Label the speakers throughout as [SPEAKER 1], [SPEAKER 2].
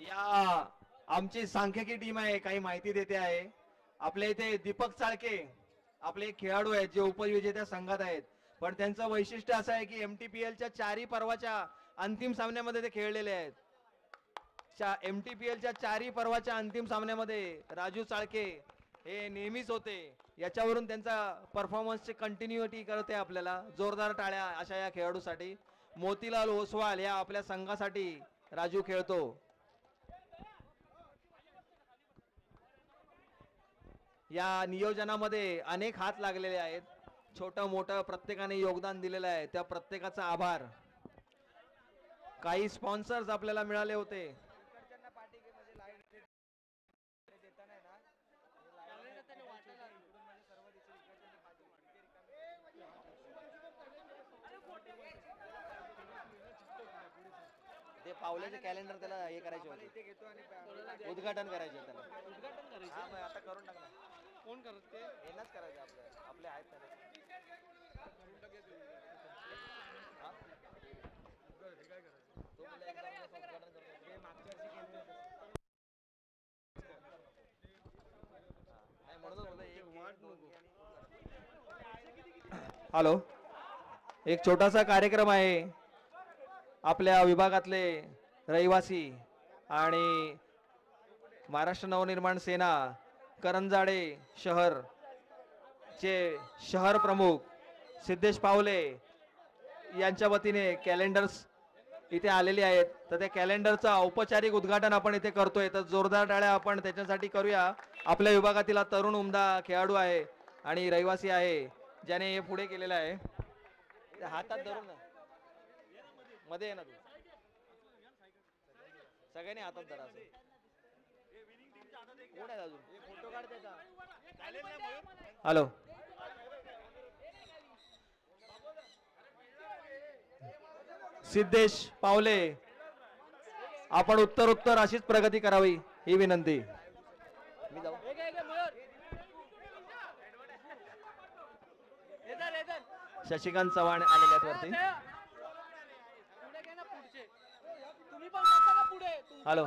[SPEAKER 1] या आमची सांख्यिकी टीम आहे, काही माहिती देते आहे. आपल्या इथे दीपक चाळके आपले खेळाडू आहेत जे उपविजेत्या संघात आहेत, पण त्यांचं वैशिष्ट्य असं आहे की एमटीपीएलच्या चारही पर्वाच्या अंतिम सामन्यामध्ये ते खेळलेले आहेत. एमटीपीएलच्या चारही पर्वाच्या अंतिम सामन्यामध्ये राजू चाळके हे नेहमीच होते. याच्यावरून त्यांचा परफॉर्मन्सची कंटिन्युटी करते. आपल्याला जोरदार टाळ्या अशा या खेळाडूसाठी. मोतीलाल ओसवाल या आपल्या संघासाठी राजू खेळतो. या नियोजनामध्ये अनेक हात लागलेले आहेत. छोटं मोठं प्रत्येकाने योगदान दिलेलं आहे, त्या प्रत्येकाचा आभार. काही स्पॉन्सर्स आपल्याला मिळाले होते. ते पावल्याचे कॅलेंडर त्याला हे करायचे होते, उद्घाटन करायचे त्याला. उद्घाटन करायचं आता करून टाकणार. कोण करत ते येणंच करायचं आपले आहेत त्याला. हॅलो, एक छोटासा कार्यक्रम आहे. आपल्या विभागातले रहिवासी आणि महाराष्ट्र नवनिर्माण सेना करंजाडे शहर चे शहर प्रमुख सिद्धेश पावले यांच्या वतीने कॅलेंडर्स इथे आलेले आहेत. तर त्या कॅलेंडरचं औपचारिक उद्घाटन आपण इथे करतोय. तर जोरदार टाळ्या आपण त्याच्यासाठी करूया. आपल्या विभागातील तरुण उमदा खेळाडू आहे आणि रहिवासी आहे ज्याने हे पुढे केलेलं आहे. हातात धरून मध्ये आहे ना तू, सगळ्यांनी हातात धरा. कोण आहे अजून फोटो काढ त्याचा. हॅलो, सिद्धेश पावले आपण उत्तर अशीच प्रगती करावी ही विनंती. मी जाऊ. शशिकांत चव्हाण आलेले आहेत वरती. हॅलो,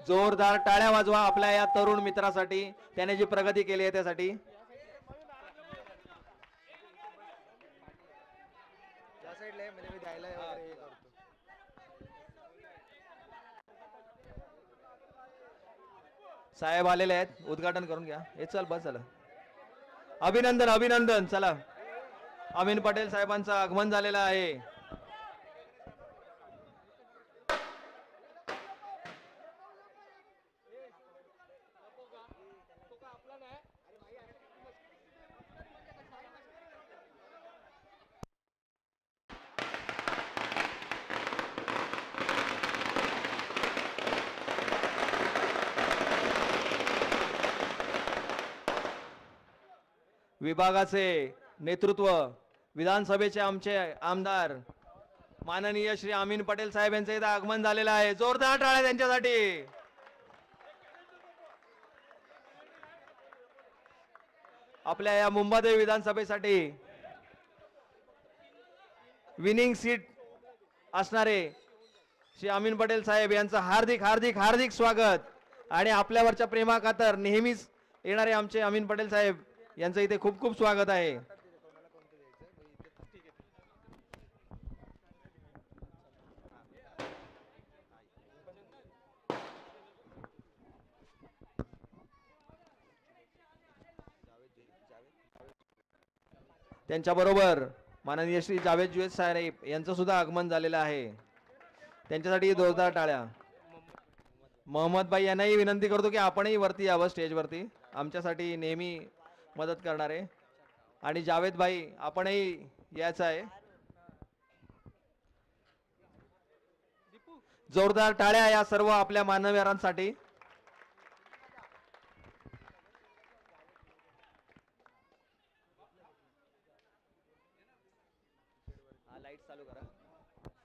[SPEAKER 1] जोरदार टाळ्या वाजवा आपल्या या तरुण मित्रासाठी, त्याने जी प्रगती केली आहे त्यासाठी. साहेब आलेले आहेत, उद्घाटन करून घ्या. हे चल बस झालं. अभिनंदन अभिनंदन. चला, अमीन पटेल साहेबांचं आगमन झालेलं आहे. विभागाचे नेतृत्व विधानसभेचे आमचे आमदार माननीय श्री अमीन पटेल साहेब यांचे इथं आगमन झालेलं आहे. जोरदार टाळ्या त्यांच्यासाठी. आपल्या या मुंबई विधानसभेसाठी विनिंग सीट असणारे श्री अमीन पटेल साहेब यांचं हार्दिक हार्दिक हार्दिक स्वागत. आणि आपल्यावरच्या प्रेमाखातर नेहमीच येणारे आमचे अमीन पटेल साहेब यांचं इथे खूप खूप स्वागत आहे. त्यांच्याबरोबर माननीय श्री जावेद जुवेद साहेब यांचं सुद्धा आगमन झालेलं आहे. त्यांच्यासाठी जोरदार टाळ्या. मोहम्मद भाई यांनाही विनंती करतो की आपणही वरती यावं स्टेजवरती, आमच्यासाठी नेहमी मदत करणारे. आणि जावेद भाई आपणही यायचं आहे. जोरदार टाळ्या या सर्व आपल्या मान्यवरांसाठी. लाईट चालू करा.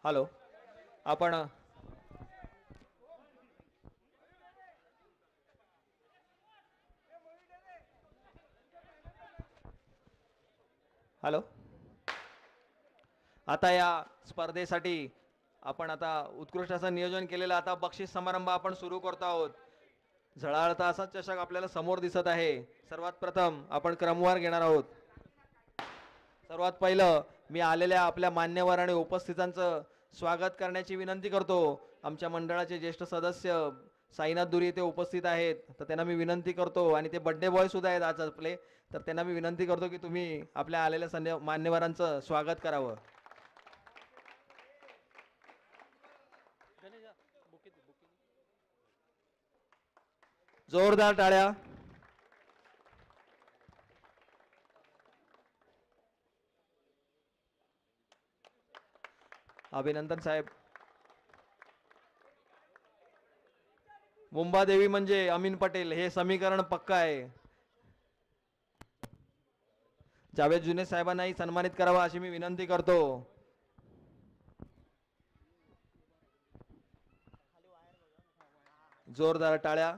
[SPEAKER 1] हॅलो, आपण हॅलो. आता या स्पर्धेसाठी आपण आता उत्कृष्ट असं नियोजन केलेलं आता बक्षीस समारंभ आपण सुरू करतो आहोत. झळाळता असा चषक आपल्याला समोर दिसत आहे. सर्वात प्रथम आपण क्रमवार घेणार आहोत. सर्वात पहिलं मी आलेल्या आपल्या मान्यवर आणि उपस्थितांचं स्वागत करण्याची विनंती करतो. आमच्या मंडळाचे ज्येष्ठ सदस्य साईनाथ दुरी ते उपस्थित आहेत, तर त्यांना मी विनंती करतो, आणि ते बड्डे बॉय सुद्धा आहेत आज आपले, तर त्यांना मी विनंती करतो की तुम्ही आपल्या आलेल्या मान्यवरांचं स्वागत करावं. जोरदार टाळ्या. अभिनंदन साहेब. मुंबादेवी म्हणजे अमीन पटेल, हे समीकरण पक्का आहे. जावेद जुने साहेबांनाही सन्मानित करावा अशी मी विनंती करतो. जोरदार टाळ्या.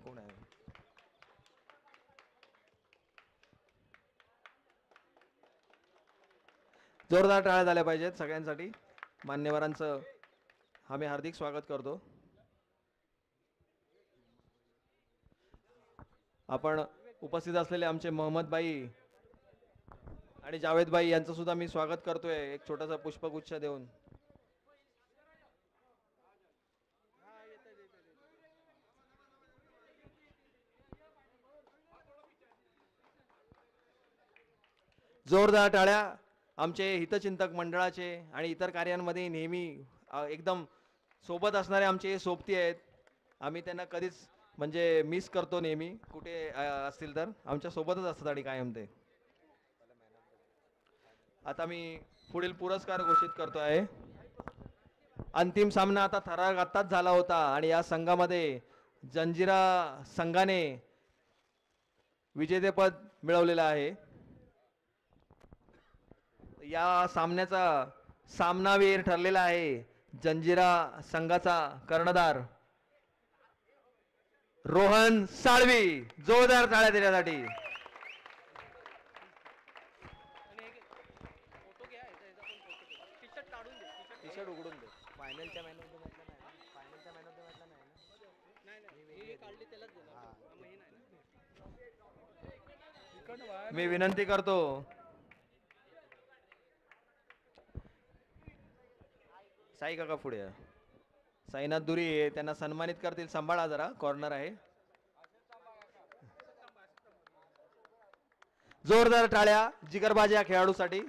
[SPEAKER 1] कोण आहे? जोरदार टाळ्या झाल्या पाहिजेत सगळ्यांसाठी. मान्यवरांचं आम्ही हार्दिक स्वागत करतो. आपण उपस्थित असलेले आमचे मोहम्मद भाई आणि जावेद भाई यांचं सुद्धा मी स्वागत करतोय एक छोटासा पुष्पगुच्छ देऊन. जोरदार टाळ्या. आमचे हितचिंतक मंडळाचे आणि इतर कार्यांमध्ये नेहमी एकदम सोबत असणारे आमचे सोबती आहेत. आम्ही त्यांना कधीच म्हणजे मिस करतो नेहमी, कुठे असतील तर आमच्या सोबतच असतात आणि कायम ते. आता मी पुढील पुरस्कार घोषित करतो आहे. अंतिम सामना आता थरारक आत्ताच झाला होता आणि या संघामध्ये जंजिरा संघाने विजेतेपद मिळवलेलं आहे. या सामन्याचा सामनावीर ठरलेला आहे जंजिरा संघाचा कर्णधार रोहन साळवी. जोरदार टाळ्या देण्यासाठी. उघडून दे. फायनलच्या मॅन ऑफ द मॅचला नाही, फायनलच्या मॅन ऑफ द मॅचला नाही ना. मी विनंती करतो साई काका पुढे या. साईनाथ दुरी त्यांना सन्मानित करतील. सांभाळा जरा, कॉर्नर आहे. जोरदार टाळ्या जिगरबाजी या खेळाडूसाठी.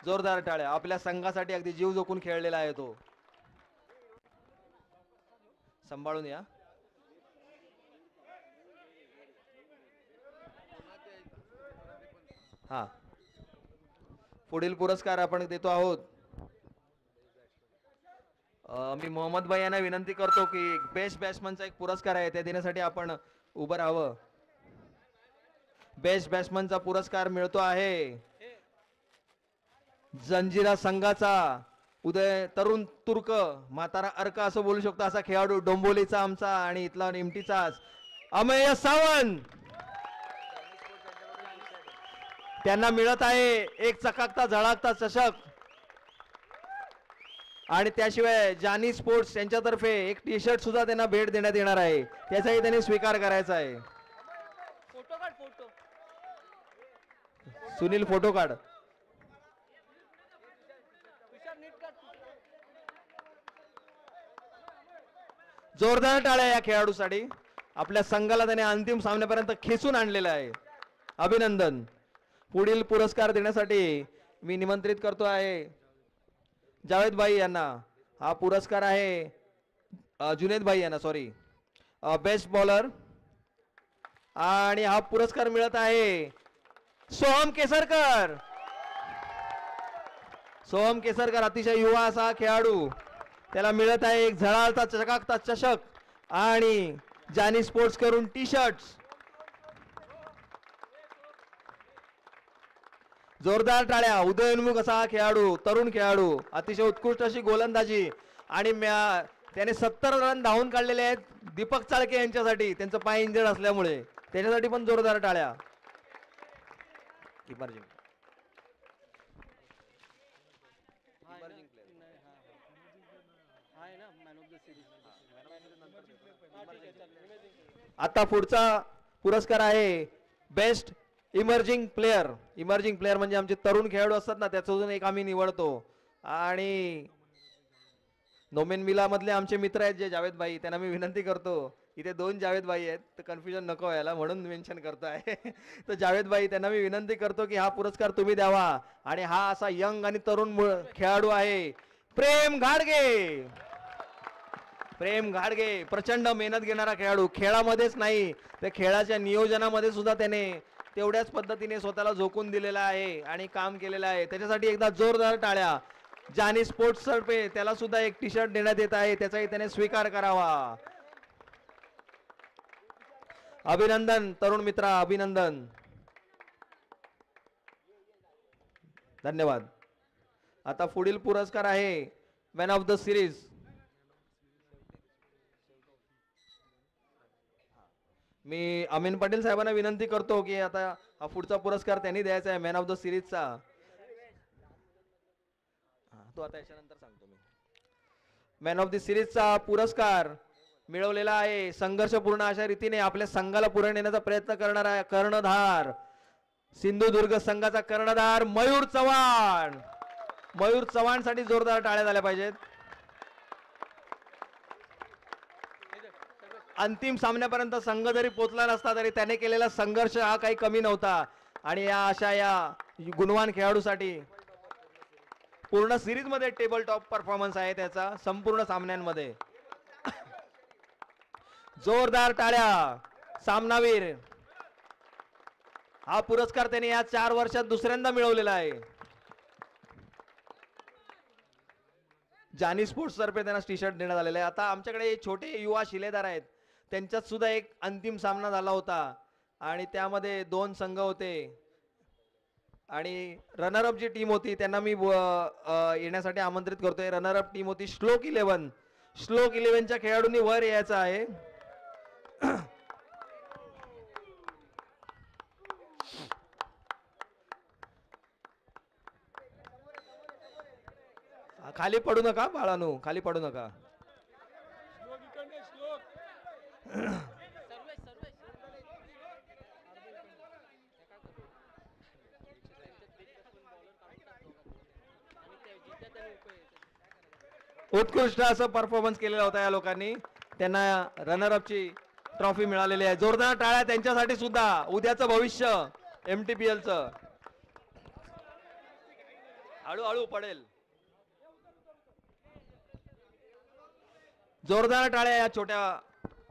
[SPEAKER 1] जोरदार टाळ्या. आपल्या संघासाठी अगदी जीव जोखून खेळलेला आहे तो. सांभाळून या. हा, पुढील पुरस्कार आपण देतो आहोत. मी मोहम्मद भाई यांना विनंती करतो की बेस्ट बॅट्समनचा एक पुरस्कार आहे, त्या देण्यासाठी आपण उभं राहावं. बेस्ट बॅट्समनचा पुरस्कार मिळतो आहे जंजिरा संघाचा उदय तरुण तुर्क, म्हातारा अर्क असं बोलू शकतो असा खेळाडू, डोंबोलीचा आमचा आणि इथला निमटीचाच अमेय सावंत. त्यांना मिळत आहे एक चकाकता झळाकता चषक, आणि त्याशिवाय जानी स्पोर्ट्स यांच्यातर्फे एक टी शर्ट सुद्धा त्यांना भेट देण्यात येणार आहे. त्याचाही त्यांनी स्वीकार करायचा आहे.
[SPEAKER 2] फोटो काढ. फोटो
[SPEAKER 1] सुनील फोटो काढ. जोरदार टाळ्या या खेळाडूसाठी. आपल्या संघाला त्याने अंतिम सामन्यापर्यंत खेचून आणलेलं आहे. अभिनंदन. पुढील पुरस्कार देण्यासाठी मी निमंत्रित करतो आहे जावेद भाई यांना. हा पुरस्कार आहे जुनेद भाई यांना, सॉरी, बेस्ट बॉलर. आणि हा पुरस्कार मिळत आहे सोहम केसरकर. सोहम केसरकर अतिशय युवा असा खेळाडू, त्याला मिळत आहे एक झळाळता चकाकता चषक आणि जानी स्पोर्ट्स करून टी शर्ट्स. जोरदार टाळ्या. उदयोन्मुख असा हा खेळाडू, तरुण खेळाडू, अतिशय उत्कृष्ट अशी गोलंदाजी, आणि त्याने 70 रन धावून काढलेले आहेत दीपक चाळके यांच्यासाठी, त्यांचं पाय इंजर्ड असल्यामुळे. त्याच्यासाठी पण जोरदार टाळ्या. इमर्जिंग आता पुढचा पुरस्कार आहे best emerging player. Emerging player म्हणजे आमचे तरुण खेळाडू असतात ना, त्याच्यातून एक आम्ही निवडतो. आणि नोमेन मिला मधले आमचे मित्र आहेत जे जावेद भाई, त्यांना मी विनंती करतो, इथे 2 जावेद भाई आहेत तर कन्फ्युजन नको व्हायला म्हणून मेन्शन करतो आहे. तर जावेद भाई त्यांना मी विनंती करतो की हा पुरस्कार तुम्ही द्यावा. आणि हा असा यंग आणि तरुण खेळाडू आहे प्रेम घाडगे. प्रेम घाडगे प्रचंड मेहनत घेणारा खेळाडू, खेळामध्येच नाही तर खेळाच्या नियोजनामध्ये सुद्धा त्याने तेवढ्याच पद्धतीने स्वतःला झोकून दिलेला आहे आणि काम केलेलं आहे. त्याच्यासाठी एकदा जोरदार टाळ्या. जानी स्पोर्ट्स तर्फे त्याला सुद्धा एक टी शर्ट देण्यात येत आहे, त्याचाही त्याने स्वीकार करावा. अभिनंदन तरुण मित्रा, अभिनंदन. धन्यवाद. आता पुढील पुरस्कार आहे मॅन ऑफ द सिरीज. मी अमीन पाटील साहेबांना विनंती करतो की आता हा पुढचा पुरस्कार त्यांनी द्यायचा आहे मॅन ऑफ द सिरीजचा. तो आता याच्यानंतर सांगतो मी. मॅन ऑफ द सिरीजचा पुरस्कार मिळवलेला आहे संघर्षपूर्ण अशा रीतीने आपल्या संघाला पुढे नेण्याचा प्रयत्न करणारा कर्णधार, सिंधुदुर्ग संघाचा कर्णधार मयूर चव्हाण. मयूर चव्हाण साठी जोरदार टाळ्या झाल्या पाहिजेत. अंतिम सामन्यापर्यंत संघ जरी पोहोचला नसता तरी त्याने केलेला संघर्ष हा काही कमी नव्हता. आणि या अशा या गुणवान खेळाडूसाठी पूर्ण सिरीज मध्ये टेबल टॉप परफॉर्मन्स आहे त्याचा संपूर्ण सामन्यांमध्ये. जोरदार टाळ्या. सामनावीर हा पुरस्कार त्याने या 4 वर्षात दुसऱ्यांदा मिळवलेला आहे. जानी स्पोर्ट्स तर्फे त्यांना टी शर्ट देण्यात आलेला आहे. आता आमच्याकडे छोटे युवा शिलेदार आहेत, त्यांच्यात सुद्धा एक अंतिम सामना झाला होता आणि त्यामध्ये 2 संघ होते आणि रनर अप जी टीम होती त्यांना मी येण्यासाठी आमंत्रित करतोय. रनर अप टीम होती श्लोक 11. श्लोक 11च्या खेळाडूंनी वर यायचं आहे. खाली पडू नका बाळानू, खाली पडू नका. उत्कृष्ट असं परफॉर्मन्स केलेला होता या लोकांनी, त्यांना रनर अपची ट्रॉफी मिळालेली आहे. जोरदार टाळ्या त्यांच्यासाठी सुद्धा. उद्याचं भविष्य MTPLचं. हळूहळू पडेल. जोरदार टाळ्या या छोट्या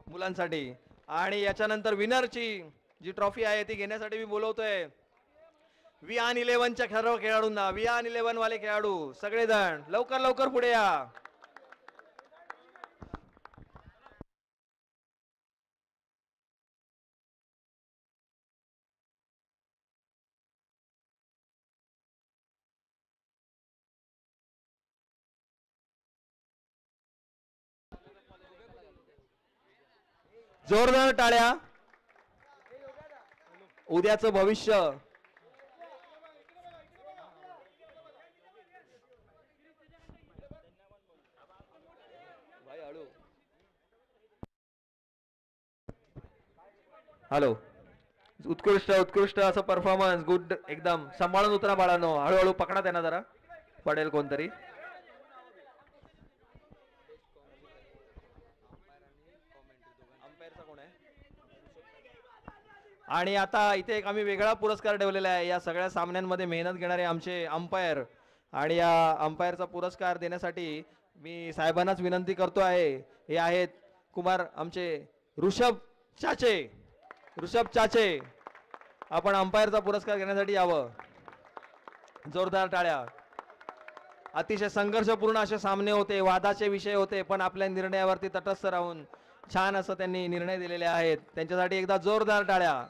[SPEAKER 1] मुलांसाठी. आणि याच्यानंतर विनरची जी ट्रॉफी आहे ती घेण्यासाठी मी बोलवतोय विआन 11च्या सर्व खेळाडूंना. विआन 11 वाले खेळाडू सगळेजण लवकर लवकर पुढे या. जोरदार टाळ्या. उद्याचं भविष्य. हॅलो. उत्कृष्ट उत्कृष्ट असं परफॉर्मन्स. गुड. एकदम सांभाळून उतरा बाळांनो. हळूहळू पकडा त्यांना, जरा पडेल कोणतरी. आणि आता इथे एक आम्ही वेगळा पुरस्कार ठेवलेला आहे या सगळ्या सामन्यांमध्ये मेहनत घेणारे आमचे अंपायर. आणि या अंपायरचा पुरस्कार देण्यासाठी मी साहेबांनाच विनंती करतो आहे. हे आहेत कुमार आमचे ऋषभ चाचे. ऋषभ चाचे, आपण अंपायरचा पुरस्कार घेण्यासाठी यावं. जोरदार टाळ्या. अतिशय संघर्षपूर्ण असे सामने होते, वादाचे विषय होते, पण आपल्या निर्णयावरती तटस्थ राहून छान असं त्यांनी निर्णय दिलेले आहेत. त्यांच्यासाठी एकदा जोरदार टाळ्या.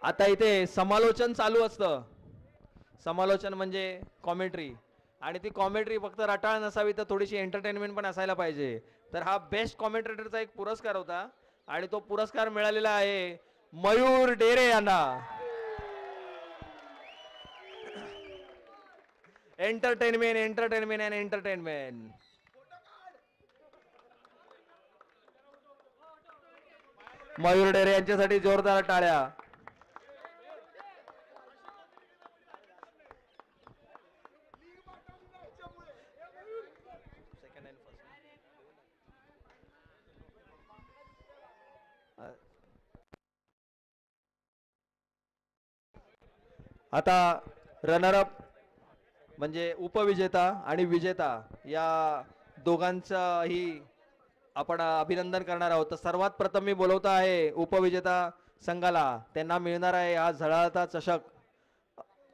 [SPEAKER 1] आता इथे समालोचन चालू असतं. समालोचन म्हणजे कॉमेंट्री, आणि ती कॉमेंट्री फक्त रटाळ नसावी तर थोडीशी एंटरटेनमेंट पण असायला पाहिजे. तर हा बेस्ट कॉमेंटेटरचा एक पुरस्कार होता आणि तो पुरस्कार मिळालेला आहे मयूर डेरे यांना. Entertainment entertainment and entertainment. Mayur Dere यांच्यासाठी जोरदार टाळ्या. आता रनरअप म्हणजे उपविजेता आणि विजेता या दोघांचाही आपण अभिनंदन करणार आहोत. तर सर्वात प्रथम मी बोलवतो आहे उपविजेता संघाला. त्यांना मिळणार आहे हा झळाळता चषक.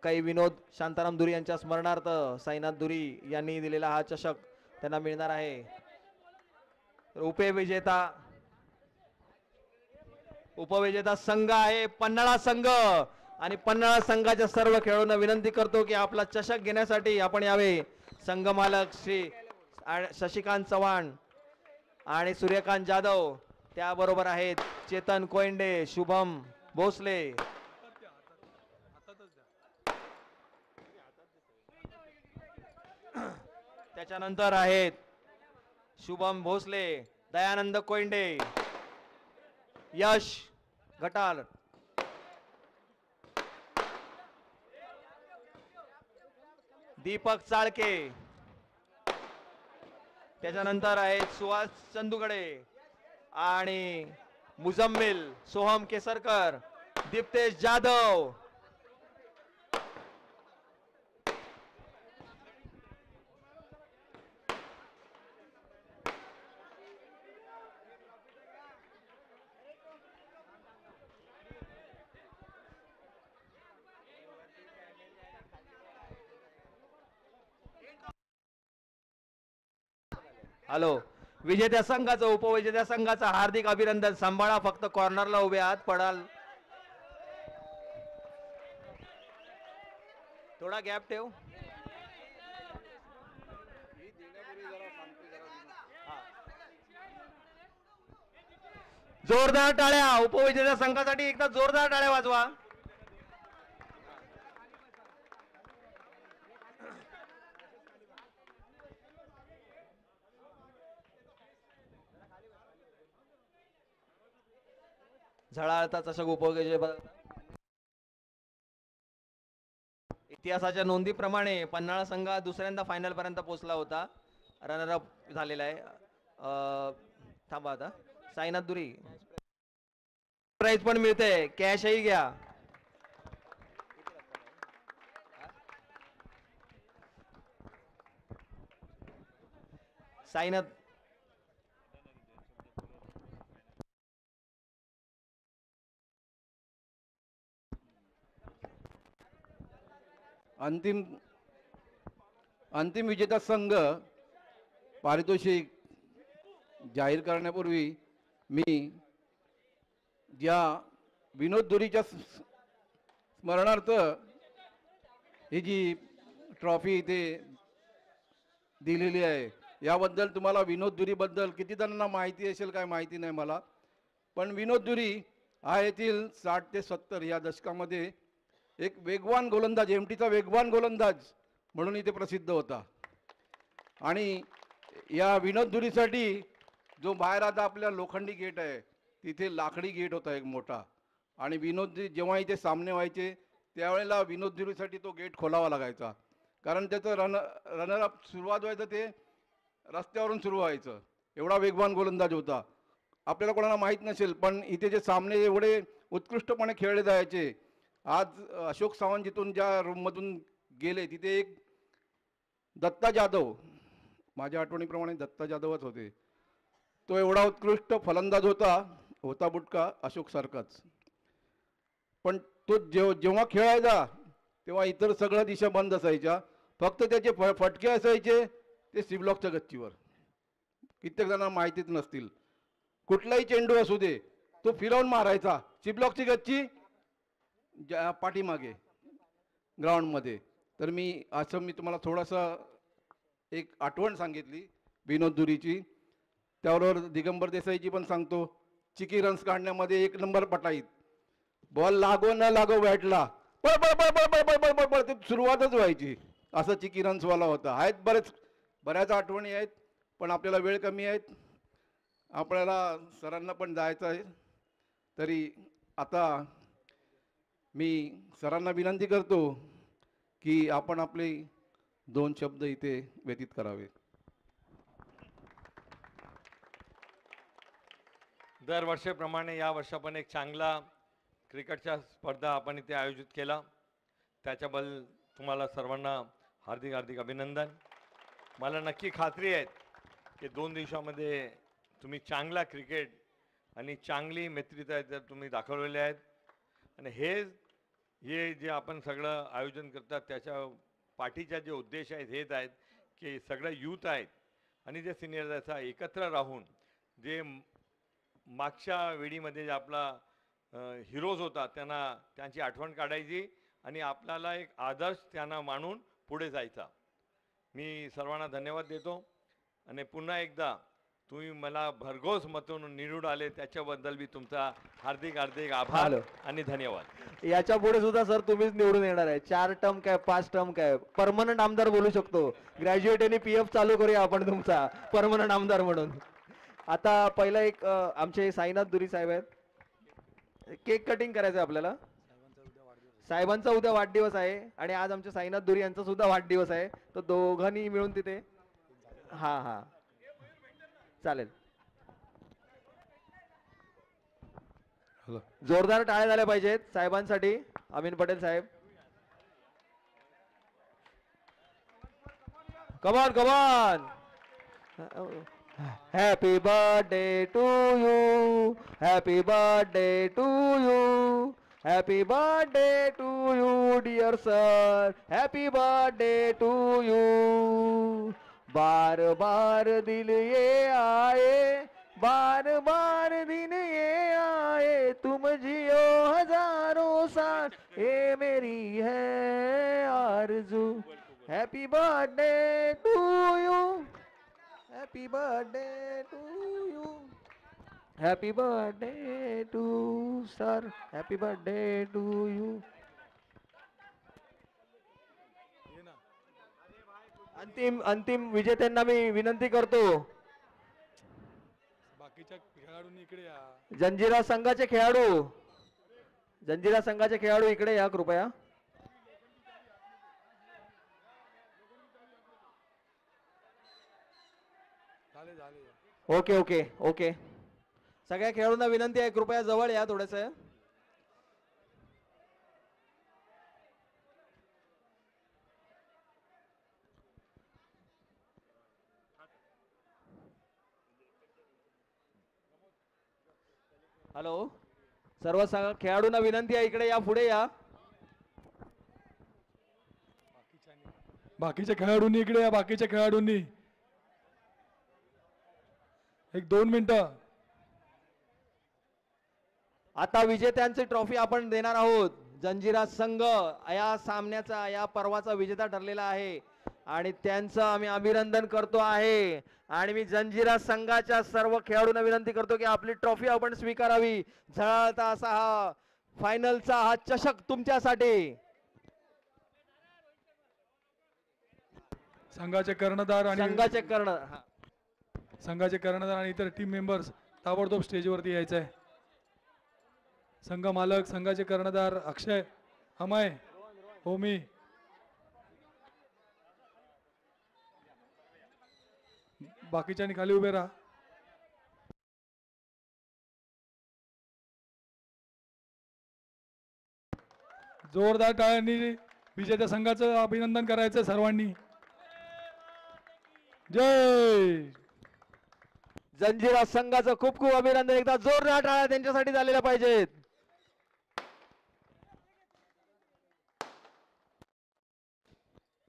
[SPEAKER 1] काही विनोद शांताराम दुरी यांच्या स्मरणार्थ साईनाथ दुरी यांनी दिलेला हा चषक त्यांना मिळणार आहे. उपविजेता संघ आहे पन्हाळा संघ, आणि पन्हाळा संघाच्या सर्व खेळाडूंना विनंती करतो की आपला चषक घेण्यासाठी आपण यावे. संघ मालक श्री शशिकांत चव्हाण आणि सूर्यकांत जाधव, त्याबरोबर आहेत चेतन कोयंडे, शुभम भोसले. त्याच्यानंतर आहेत शुभम भोसले, दयानंद कोयंडे, यश घटाल, दीपक चाळके. त्याच्यानंतर आहेत सुहास चंदुगडे आणि मुजम्मिल सोहम केसरकर, दीप्तेश जाधव. हॅलो, विजेत्या संघाचं उपविजेत्या संघाचं हार्दिक अभिनंदन. सांभाळा, फक्त कॉर्नरला उभे आहात, पडाल. थोडा गॅप ठेव. जोरदार टाळ्या उपविजेत्या संघासाठी, एकदा जोरदार टाळ्या वाजवा. झळाळता चषक उपविजेता. इतिहासाच्या नोंदीप्रमाणे पन्हाळा संघ दुसऱ्यांदा फायनल पर्यंत पोहोचला होता. रनरअप झालेला आहे. थांबा, आता साईनाथ दुरी प्राइज पण मिळते, कॅशही घ्या. साईनाथ
[SPEAKER 3] अंतिम विजेता संघ पारितोषिक जाहीर करण्यापूर्वी मी ज्या विनोद दुरीच्या स्मरणार्थ ही जी ट्रॉफी इथे दिलेली आहे याबद्दल तुम्हाला विनोद दुरीबद्दल किती जणांना माहिती असेल काय माहिती नाही मला, पण विनोद दुरी हा येथील 60 ते 70 या दशकामध्ये एक वेगवान गोलंदाज, एमटीचा वेगवान गोलंदाज म्हणून इथे प्रसिद्ध होता. आणि या विनोद दुरीसाठी जो बाहेर आता आपल्या लोखंडी गेट आहे तिथे लाकडी गेट होता एक मोठा, आणि विनोद दुरी जेव्हा इथे सामने व्हायचे त्यावेळेला विनोद दुरीसाठी तो गेट खोलावा लागायचा, कारण त्याचं रनरअप सुरुवात व्हायचं ते रस्त्यावरून सुरू व्हायचं. एवढा वेगवान गोलंदाज होता. आपल्याला कोणाला माहीत नसेल पण इथे जे सामने एवढे उत्कृष्टपणे खेळले जायचे. आज अशोक सावंत जिथून ज्या रूममधून गेले तिथे एक दत्ता जाधव, माझ्या आठवणीप्रमाणे दत्ता जाधवच होते, तो एवढा उत्कृष्ट फलंदाज होता बुटका अशोक सारखाच. पण तो जेव्हा खेळायचा तेव्हा इतर सगळ्या दिशा बंद असायच्या, फक्त त्याचे फटके असायचे ते सी ब्लॉकच्या गच्चीवर. कित्येक जणांना माहितीच नसतील. कुठलाही चेंडू असू दे तो फिरवून मारायचा, सी ब्लॉकची गच्ची ज्या पाठीमागे ग्राउंडमध्ये. तर मी तुम्हाला थोडासा एक आठवण सांगितली विनोद दुरीची. त्याबरोबर दिगंबर देसाईची पण सांगतो. चिकी रन्स काढण्यामध्ये 1 नंबर पटाईत. बॉल लागो न लागो बॅटला पळ पळ पळ पळ पळ पळ पळ पळ पळ ते सुरुवातच व्हायची. असं चिकी रन्सवाला होता. बऱ्याच आठवणी आहेत, पण आपल्याला वेळ कमी आहेत. आपल्याला सरांना पण जायचं आहे. तरी आता मी सरांना विनंती करतो की आपण आपले 2 शब्द इथे व्यतीत करावे.
[SPEAKER 4] दरवर्षीप्रमाणे या वर्षी पण एक चांगला क्रिकेटच्या स्पर्धा आपण इथे आयोजित केला. त्याच्याबद्दल तुम्हाला सर्वांना हार्दिक हार्दिक अभिनंदन. मला नक्की खात्री आहे की 2 दिवसामध्ये तुम्ही चांगला क्रिकेट आणि चांगली मित्रता जर तुम्ही दाखवलेले आहेत. आणि हे जे आपण सगळं आयोजन करतात त्याच्या पाठीचा जे उद्देश आहेत हेच आहेत की सगळं यूथ आहेत आणि जे सिनियर आहेत एकत्र राहून जे मागच्या वेळीमध्ये जे आपला हिरोज होता त्यांची आठवण काढायची आणि आपल्याला एक आदर्श त्यांना मानून पुढे जायचा. मी सर्वांना धन्यवाद देतो आणि पुन्हा एकदा तुम्ही मला भरघोस मतून निवडून आले त्याच्याबद्दल मी तुमचा हार्दिक हार्दिक आभार आणि धन्यवाद.
[SPEAKER 1] याच्या पुढे सुद्धा सर तुम्हीच निवडून येणार आहे. 4 टर्म काय 5 टर्म काय परमनंट आमदार बोलू शकतो. ग्रॅज्युएट आणि PF चालू करूया आपण तुमचा परमनंट आमदार म्हणून. आता पहिला एक आमचे साईनाथ दुरी साहेब आहेत. केक कटिंग करायचं आहे आपल्याला. साहेबांचा उद्या वाढदिवस आहे आणि आज आमच्या साईनाथ दुरी यांचा सुद्धा वाढदिवस आहे. तर दोघांनी मिळून तिथे हा चालेल. जोरदार टाळ्या झाल्या पाहिजेत साहेबांसाठी. अमीन पटेल साहेब. Come on come on. Happy birthday to you. Happy birthday to you. Happy birthday to you dear sir. Happy birthday to you. बार बार दिल ये आए. बार बार दिन ये आए. तुम जियो हजारों साल. ये मेरी है आरज़ू. Happy birthday to you. Happy birthday to you. Happy birthday to sir. Happy birthday to you. अंतिम विजेत्यांना मी विनंती करतो.
[SPEAKER 5] बाकीच्या खेळाडूंनी इकडे या.
[SPEAKER 1] जंजिरा संघाचे खेळाडू इकडे या कृपया.
[SPEAKER 5] झाले.
[SPEAKER 1] Okay okay okay. सगळ्या खेळाडूंना विनंती आहे कृपया जवळ या थोडस. हॅलो. सर्व खेळाडूंना विनंती आहे इकडे या पुढे या.
[SPEAKER 5] बाकीच्या खेळाडूंनी इकडे या. बाकीच्या खेळाडूंनी 1-2 मिनिटं.
[SPEAKER 1] आता विजेत्यांची ट्रॉफी आपण देणार आहोत. जंजिरा संघ या सामन्याचा या पर्वाचा विजेता ठरलेला आहे आणि त्यांचं आम्ही अभिनंदन करतो आहे. आणि मी जंजिरा संघाच्या सर्व खेळाडूंना विनंती करतो की आपली ट्रॉफी आपण स्वीकारावी. झळाळता असा हा फायनलचा हा चषक तुमच्यासाठी.
[SPEAKER 5] संघाचे कर्णधार आणि इतर टीम मेंबर्स ताबडतोब स्टेजवरती यायचं आहे. संघ मालक, संघाचे कर्णधार अक्षय, अमय, ओमी, बाकीच्यांनी खाली उभे राहा. जोरदार टाळ्यांनी विजेत्या संघाचं अभिनंदन करायचं सर्वांनी. जय
[SPEAKER 1] जंजिरा संघाचं खूप खूप अभिनंदन. एकदा जोरदार टाळ्या त्यांच्यासाठी झालेल्या पाहिजेत.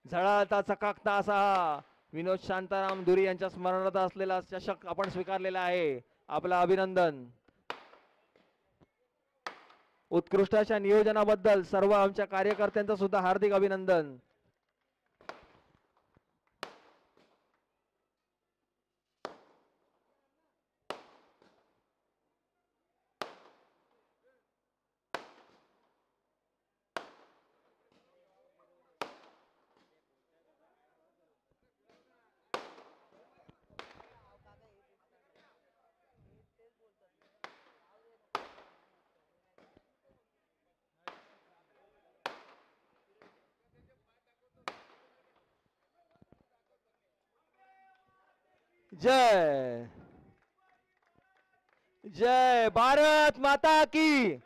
[SPEAKER 1] झळाळता चकाकता असा हा विनोद शांताराम धुरी यांच्या स्मरणार्थ असलेला चषक आपण स्वीकारलेला आहे. आपलं अभिनंदन. उत्कृष्ट अशा नियोजनाबद्दल सर्व आमच्या कार्यकर्त्यांचं सुद्धा हार्दिक अभिनंदन. जय जय भारत माता की.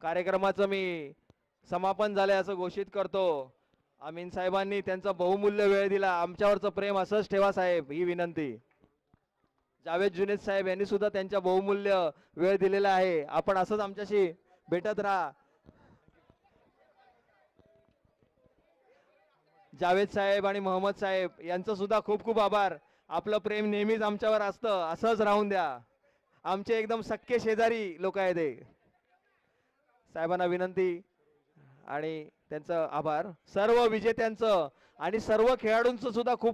[SPEAKER 1] कार्यक्रमाचं मी समापन झाले असं घोषित करतो. अमीन साहेबांनी त्यांचा बहुमूल्य वेळ दिला. आमच्यावरचं प्रेम असंच ठेवा साहेब, ही विनंती. जावेद जुनेद साहेब यांनी सुद्धा त्यांच्या बहुमूल्य वेळ दिलेला आहे. आपण असंच आमच्याशी भेटत राहा. जावेद साहेब आणि मोहम्मद साहेब यांचं सुद्धा खूप खूप आभार. आपलं प्रेम नेहमीच आमच्यावर असतं, असंच राहून द्या. आमचे एकदम सख्खे शेजारी लोक आहेत हे. साहेबांना विनंती आणि त्यांचं आभार. सर्व विजेत्यांचं आणि सर्व खेळाडूंचं सुद्धा खूप